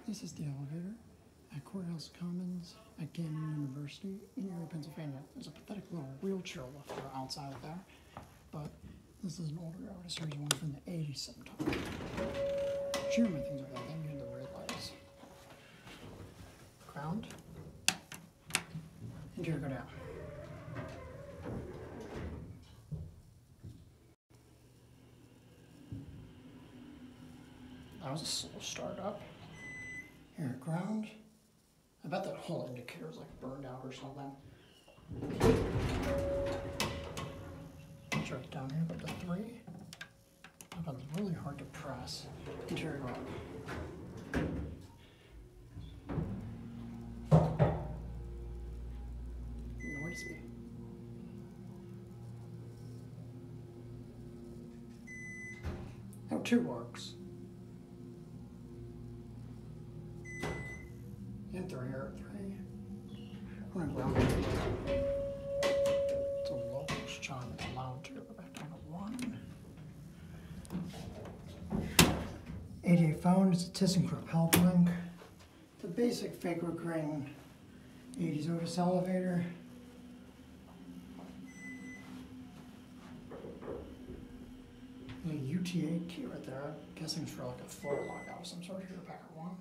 This is the elevator at Courthouse Commons at Gannon University in Erie, Pennsylvania. There's a pathetic little wheelchair lifter outside of there, but this is an older Otis series one from the 80s sometime. German things like that, they need the red lights. Ground. And here go down. That was a slow start up. Here, ground. I bet that whole indicator is like burned out or something. It's right down here, but the 3. That one's really hard to press. Interior up. Noisy. How 2 works. And 3 here at 3. I'm gonna ground it. It's a local's chime, it's loud too. Go back down to 1. 88 phone, it's a ThyssenKrupp help link. The basic fake ring 80s Otis elevator. A UTA key right there. I'm guessing it's for like a floor lockout of some sort. Here, back at 1.